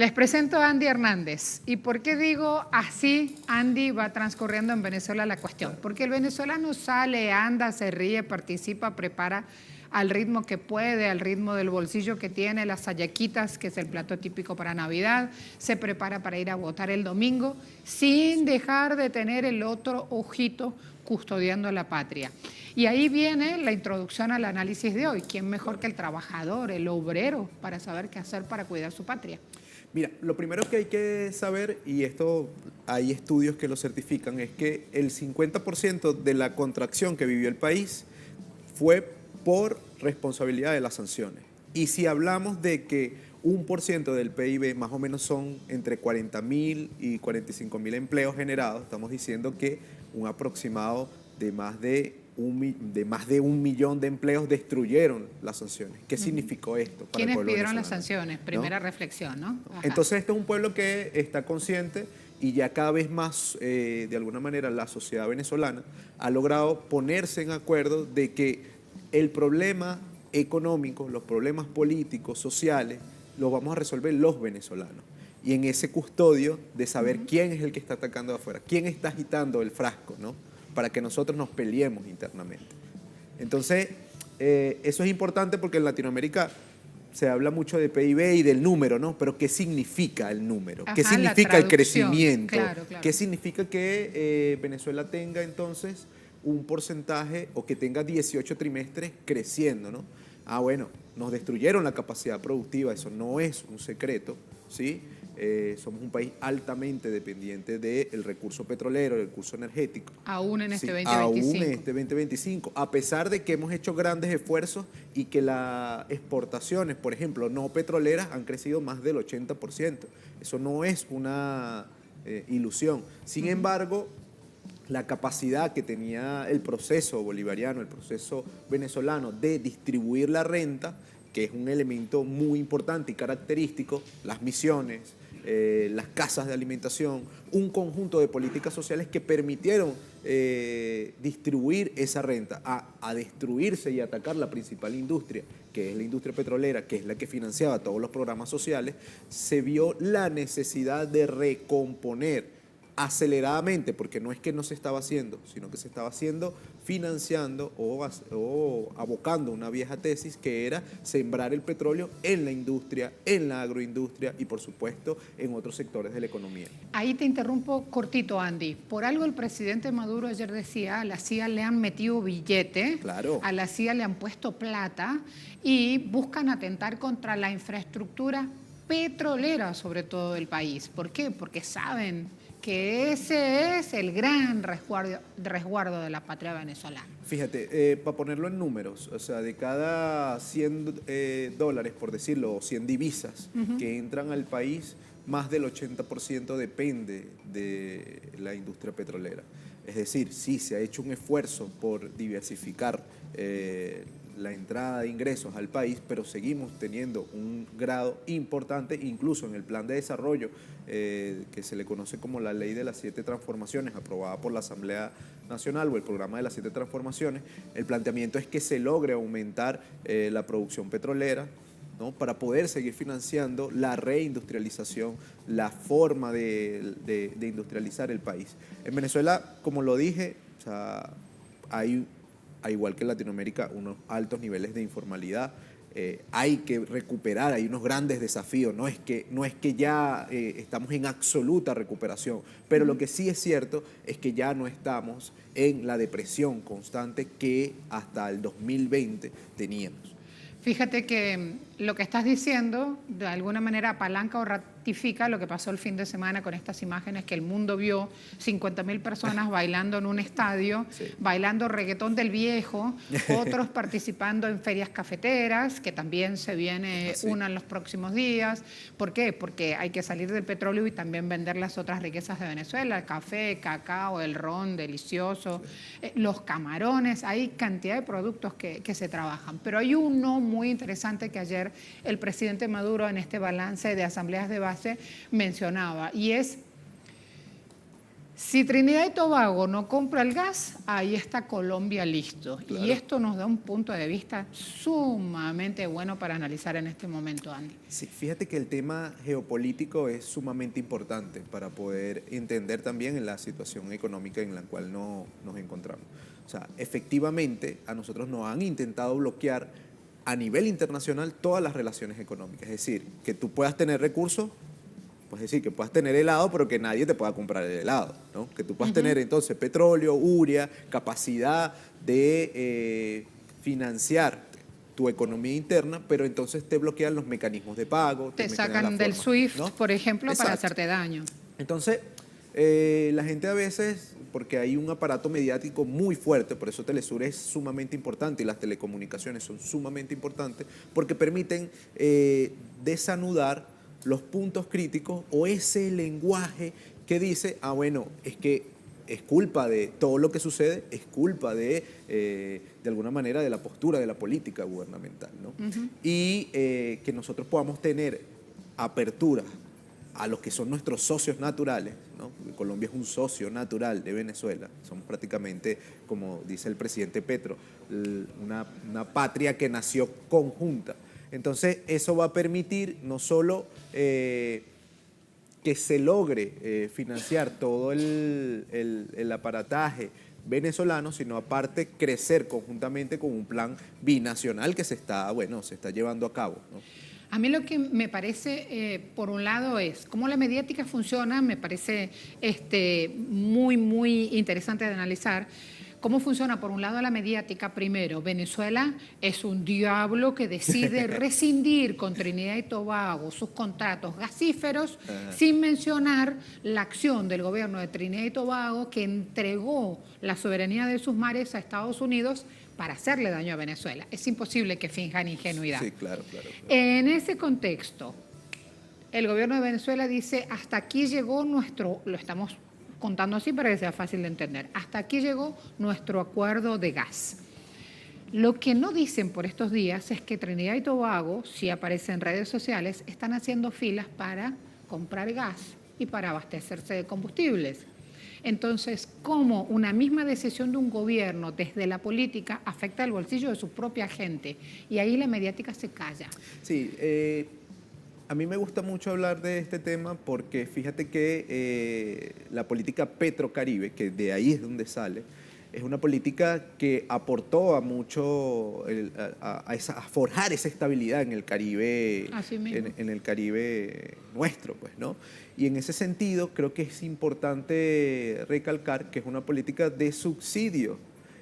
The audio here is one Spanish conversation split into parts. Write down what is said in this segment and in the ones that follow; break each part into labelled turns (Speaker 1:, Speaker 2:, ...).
Speaker 1: Les presento a Andy Hernández. ¿Y por qué digo así, Andy, va transcurriendo en Venezuela la cuestión? Porque el venezolano sale, anda, se ríe, participa, prepara al ritmo que puede, al ritmo del bolsillo que tiene, las hallaquitas, que es el plato típico para Navidad, se prepara para ir a votar el domingo, sin dejar de tener el otro ojito custodiando la patria. Y ahí viene la introducción al análisis de hoy. ¿Quién mejor que el trabajador, el obrero, para saber qué hacer para cuidar su patria?
Speaker 2: Mira, lo primero que hay que saber, y esto hay estudios que lo certifican, es que el 50% de la contracción que vivió el país fue por responsabilidad de las sanciones. Y si hablamos de que 1% del PIB más o menos son entre 40.000 y 45.000 empleos generados, estamos diciendo que un aproximado de más de un millón de empleos destruyeron las sanciones. ¿Qué significó esto para el
Speaker 1: ¿Quiénes
Speaker 2: pueblo
Speaker 1: pidieron
Speaker 2: venezolano?
Speaker 1: las sanciones? Primera reflexión, ¿no? Ajá.
Speaker 2: Entonces este es un pueblo que está consciente y ya cada vez más, de alguna manera, la sociedad venezolana ha logrado ponerse en acuerdo de que el problema económico, los problemas políticos, sociales, los vamos a resolver los venezolanos. Y en ese custodio de saber quién es el que está atacando de afuera, quién está agitando el frasco, ¿no? Para que nosotros nos peleemos internamente. Entonces, eso es importante porque en Latinoamérica se habla mucho de PIB y del número, ¿no? Pero ¿qué significa el número?
Speaker 1: Ajá,
Speaker 2: ¿Qué significa el crecimiento?
Speaker 1: Claro, claro.
Speaker 2: ¿Qué significa que Venezuela tenga entonces un porcentaje o que tenga 18 trimestres creciendo, ¿no? Ah, bueno, nos destruyeron la capacidad productiva, eso no es un secreto, ¿sí? Somos un país altamente dependiente del recurso petrolero, del recurso energético.
Speaker 1: Aún en este
Speaker 2: Sí,
Speaker 1: 2025.
Speaker 2: aún en este 2025, a pesar de que hemos hecho grandes esfuerzos y que las exportaciones, por ejemplo, no petroleras, han crecido más del 80%. Eso no es una ilusión. Sin embargo, la capacidad que tenía el proceso bolivariano, el proceso venezolano de distribuir la renta, que es un elemento muy importante y característico, las misiones, las casas de alimentación, un conjunto de políticas sociales que permitieron distribuir esa renta a destruirse y atacar la principal industria, que es la industria petrolera, que es la que financiaba todos los programas sociales, se vio la necesidad de recomponer aceleradamente, porque no es que no se estaba haciendo, sino que se estaba haciendo financiando o abocando una vieja tesis que era sembrar el petróleo en la industria, en la agroindustria y por supuesto en otros sectores de la economía.
Speaker 1: Ahí te interrumpo cortito, Andy. Por algo el presidente Maduro ayer decía, a la CIA le han metido billete,
Speaker 2: Claro.
Speaker 1: a la CIA le han puesto plata y buscan atentar contra la infraestructura petrolera, sobre todo del país. ¿Por qué? Porque saben que ese es el gran resguardo de la patria venezolana.
Speaker 2: Fíjate, para ponerlo en números, o sea, de cada 100 dólares, por decirlo, o 100 divisas que entran al país, más del 80% depende de la industria petrolera. Es decir, sí, se ha hecho un esfuerzo por diversificar la entrada de ingresos al país, pero seguimos teniendo un grado importante, incluso en el plan de desarrollo, que se le conoce como la Ley de las 7 Transformaciones, aprobada por la Asamblea Nacional, o el programa de las 7 Transformaciones. El planteamiento es que se logre aumentar la producción petrolera, ¿no? Para poder seguir financiando la reindustrialización, la forma de industrializar el país. En Venezuela, como lo dije, o sea, hay, al igual que en Latinoamérica, unos altos niveles de informalidad. Hay que recuperar, hay unos grandes desafíos, no es que ya estamos en absoluta recuperación, pero lo que sí es cierto es que ya no estamos en la depresión constante que hasta el 2020 teníamos.
Speaker 1: Fíjate que lo que estás diciendo de alguna manera apalanca o ratifica lo que pasó el fin de semana con estas imágenes que el mundo vio, 50.000 personas bailando en un estadio, sí, bailando reggaetón del viejo, otros participando en ferias cafeteras, que también se viene una en los próximos días. ¿Por qué? Porque hay que salir del petróleo y también vender las otras riquezas de Venezuela, el café, cacao, el ron delicioso, los camarones, hay cantidad de productos que se trabajan. Pero hay uno muy interesante que ayer el presidente Maduro en este balance de asambleas de base mencionaba, y es: Si Trinidad y Tobago no compra el gas, ahí está Colombia listo.
Speaker 2: Claro.
Speaker 1: Y esto nos da un punto de vista sumamente bueno para analizar en este momento, Andy.
Speaker 2: Sí, fíjate que el tema geopolítico es sumamente importante para poder entender también la situación económica en la cual nos encontramos. O sea, efectivamente a nosotros nos han intentado bloquear a nivel internacional todas las relaciones económicas. Es decir, que tú puedas tener recursos, pues decir, que puedas tener helado, pero que nadie te pueda comprar el helado, ¿no? Que tú puedas tener entonces petróleo, urea, capacidad de financiar tu economía interna, pero entonces te bloquean los mecanismos de pago.
Speaker 1: Te
Speaker 2: bloquean
Speaker 1: sacan
Speaker 2: la
Speaker 1: del
Speaker 2: forma,
Speaker 1: SWIFT,
Speaker 2: ¿no?
Speaker 1: por ejemplo, para
Speaker 2: Exacto.
Speaker 1: hacerte daño.
Speaker 2: Entonces, la gente a veces, porque hay un aparato mediático muy fuerte, por eso Telesur es sumamente importante y las telecomunicaciones son sumamente importantes, porque permiten desanudar los puntos críticos o ese lenguaje que dice, bueno, es que es culpa de todo lo que sucede, es culpa de alguna manera, de la postura de la política gubernamental, ¿no? Y que nosotros podamos tener apertura a los que son nuestros socios naturales, ¿no? Porque Colombia es un socio natural de Venezuela, somos prácticamente, como dice el presidente Petro, una patria que nació conjunta. Entonces eso va a permitir no solo que se logre financiar todo el aparataje venezolano, sino aparte crecer conjuntamente con un plan binacional que se está llevando a cabo, ¿no?
Speaker 1: A mí lo que me parece, por un lado, es cómo la mediática funciona, me parece muy, muy interesante de analizar. ¿Cómo funciona? Por un lado, la mediática. Primero, Venezuela es un diablo que decide rescindir con Trinidad y Tobago sus contratos gasíferos, sin mencionar la acción del gobierno de Trinidad y Tobago que entregó la soberanía de sus mares a Estados Unidos para hacerle daño a Venezuela. Es imposible que finjan ingenuidad.
Speaker 2: Sí, claro.
Speaker 1: En ese contexto, el gobierno de Venezuela dice, hasta aquí llegó nuestro, lo estamos contando así para que sea fácil de entender, hasta aquí llegó nuestro acuerdo de gas. Lo que no dicen por estos días es que Trinidad y Tobago, si aparece en redes sociales, están haciendo filas para comprar gas y para abastecerse de combustibles. Entonces, ¿cómo una misma decisión de un gobierno desde la política afecta el bolsillo de su propia gente? Y ahí la mediática se calla.
Speaker 2: Sí, a mí me gusta mucho hablar de este tema porque fíjate que la política Petrocaribe, que de ahí es donde sale, es una política que aportó a mucho, a forjar esa estabilidad en el Caribe, en el Caribe nuestro, pues, ¿no? Y en ese sentido creo que es importante recalcar que es una política de subsidio,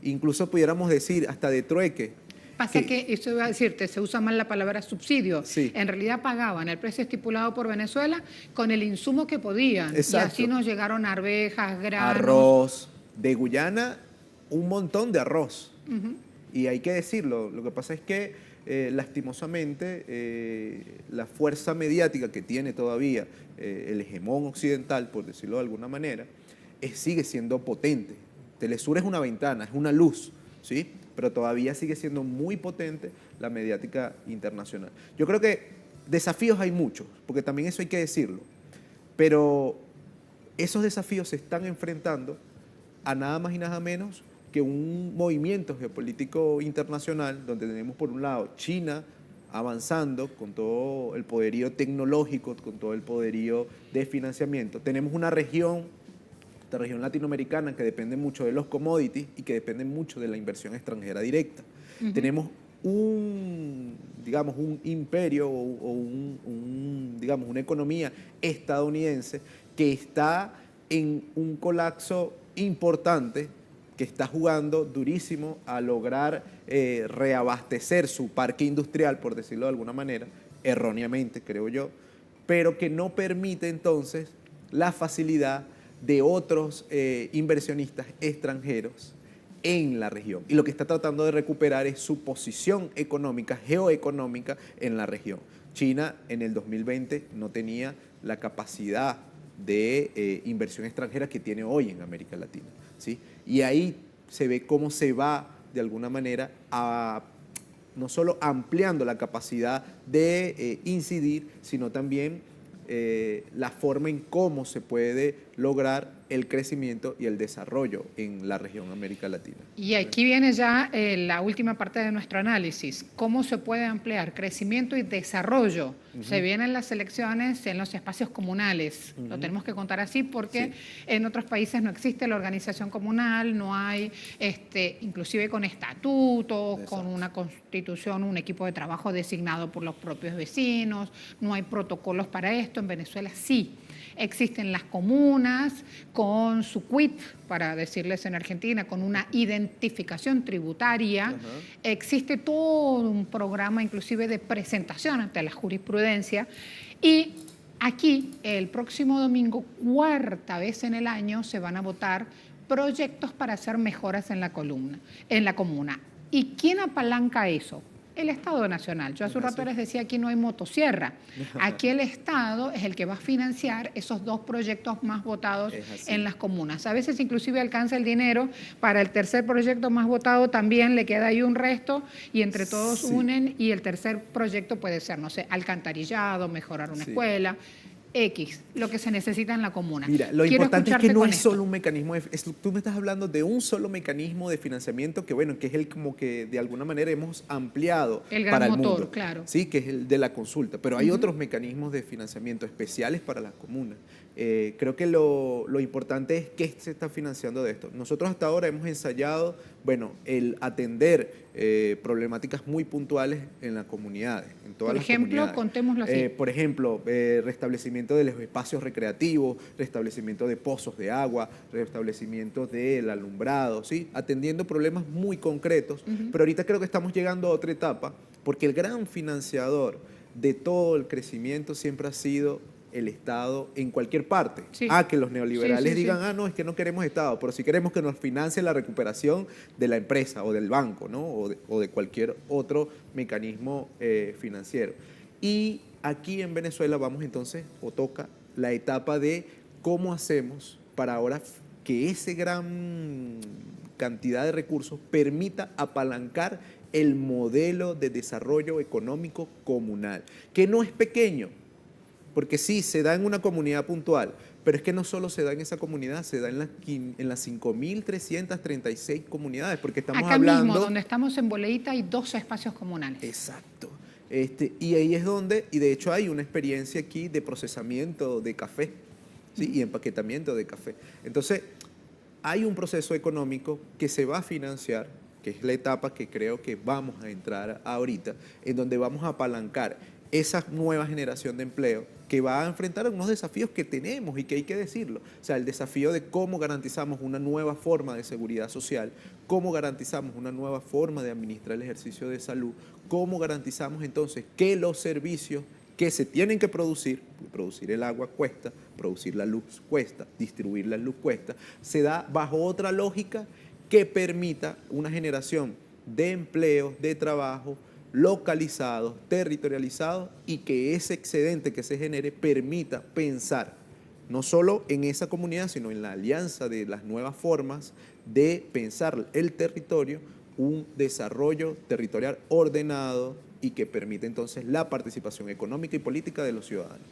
Speaker 2: incluso pudiéramos decir hasta de trueque.
Speaker 1: Pasa que, eso iba a decirte, se usa mal la palabra subsidio.
Speaker 2: Sí.
Speaker 1: En realidad pagaban el precio estipulado por Venezuela con el insumo que podían.
Speaker 2: Exacto.
Speaker 1: Y así nos llegaron arvejas, granos.
Speaker 2: Arroz. De Guyana, un montón de arroz. Y hay que decirlo, lo que pasa es que lastimosamente la fuerza mediática que tiene todavía el hegemón occidental, por decirlo de alguna manera, sigue siendo potente. Telesur es una ventana, es una luz, ¿sí? Pero todavía sigue siendo muy potente la mediática internacional. Yo creo que desafíos hay muchos, porque también eso hay que decirlo, pero esos desafíos se están enfrentando a nada más y nada menos que un movimiento geopolítico internacional donde tenemos por un lado China avanzando con todo el poderío tecnológico, con todo el poderío de financiamiento. Tenemos una región, esta región latinoamericana que depende mucho de los commodities y que depende mucho de la inversión extranjera directa. Tenemos un imperio o una economía estadounidense que está en un colapso importante, que está jugando durísimo a lograr reabastecer su parque industrial, por decirlo de alguna manera, erróneamente creo yo, pero que no permite entonces la facilidad de otros inversionistas extranjeros en la región. Y lo que está tratando de recuperar es su posición económica, geoeconómica en la región. China en el 2020 no tenía la capacidad de inversión extranjera que tiene hoy en América Latina, ¿sí? Y ahí se ve cómo se va de alguna manera no solo ampliando la capacidad de incidir, sino también la forma en cómo se puede lograr el crecimiento y el desarrollo en la región América Latina.
Speaker 1: Y aquí viene ya la última parte de nuestro análisis. ¿Cómo se puede ampliar crecimiento y desarrollo? Se vienen las elecciones en los espacios comunales. Lo tenemos que contar así porque en otros países no existe la organización comunal, no hay, inclusive con estatutos, con una constitución, un equipo de trabajo designado por los propios vecinos, no hay protocolos para esto. En Venezuela sí. Existen las comunas con su CUIT, para decirles en Argentina, con una identificación tributaria. Existe todo un programa inclusive de presentación ante la jurisprudencia. Y aquí, el próximo domingo, cuarta vez en el año, se van a votar proyectos para hacer mejoras en la comuna. ¿Y quién apalanca eso? El Estado Nacional. Yo hace un rato les decía, aquí no hay motosierra. Aquí el Estado es el que va a financiar esos 2 proyectos más votados en las comunas. A veces inclusive alcanza el dinero para el tercer proyecto más votado, también le queda ahí un resto y entre todos unen, y el tercer proyecto puede ser, no sé, alcantarillado, mejorar una escuela, X, lo que se necesita en la comuna.
Speaker 2: Mira, lo importante es que no es solo un mecanismo, tú me estás hablando de un solo mecanismo de financiamiento que, bueno, que es el como que de alguna manera hemos ampliado para el mundo,
Speaker 1: claro.
Speaker 2: Sí, que es el de la consulta, pero hay otros mecanismos de financiamiento especiales para las comunas. Creo que lo importante es qué se está financiando de esto. Nosotros hasta ahora hemos ensayado, bueno, el atender problemáticas muy puntuales en las comunidades, en todas las comunidades.
Speaker 1: Por ejemplo, contémoslo así.
Speaker 2: Por ejemplo, restablecimiento de los espacios recreativos, restablecimiento de pozos de agua, restablecimiento del alumbrado, ¿sí? Atendiendo problemas muy concretos, pero ahorita creo que estamos llegando a otra etapa, porque el gran financiador de todo el crecimiento siempre ha sido el Estado en cualquier parte. Que los neoliberales digan, no, es que no queremos Estado, pero sí queremos que nos financie la recuperación de la empresa o del banco, ¿no? O de cualquier otro mecanismo financiero. Y aquí en Venezuela vamos entonces, o toca la etapa de cómo hacemos para ahora que ese gran cantidad de recursos permita apalancar el modelo de desarrollo económico comunal, que no es pequeño, porque sí, se da en una comunidad puntual, pero es que no solo se da en esa comunidad, se da en las 5.336 comunidades, porque estamos hablando...
Speaker 1: Acá mismo, donde estamos en Boleíta, hay 12 espacios comunales.
Speaker 2: Exacto. Y ahí es donde, y de hecho hay una experiencia aquí de procesamiento de café, ¿sí? Y empaquetamiento de café. Entonces, hay un proceso económico que se va a financiar, que es la etapa que creo que vamos a entrar ahorita, en donde vamos a apalancar esa nueva generación de empleo que va a enfrentar unos desafíos que tenemos y que hay que decirlo. O sea, el desafío de cómo garantizamos una nueva forma de seguridad social, cómo garantizamos una nueva forma de administrar el ejercicio de salud, cómo garantizamos entonces que los servicios que se tienen que producir el agua cuesta, producir la luz cuesta, distribuir la luz cuesta, se da bajo otra lógica que permita una generación de empleo, de trabajo, localizados, territorializados, y que ese excedente que se genere permita pensar no solo en esa comunidad, sino en la alianza de las nuevas formas de pensar el territorio, un desarrollo territorial ordenado y que permite entonces la participación económica y política de los ciudadanos.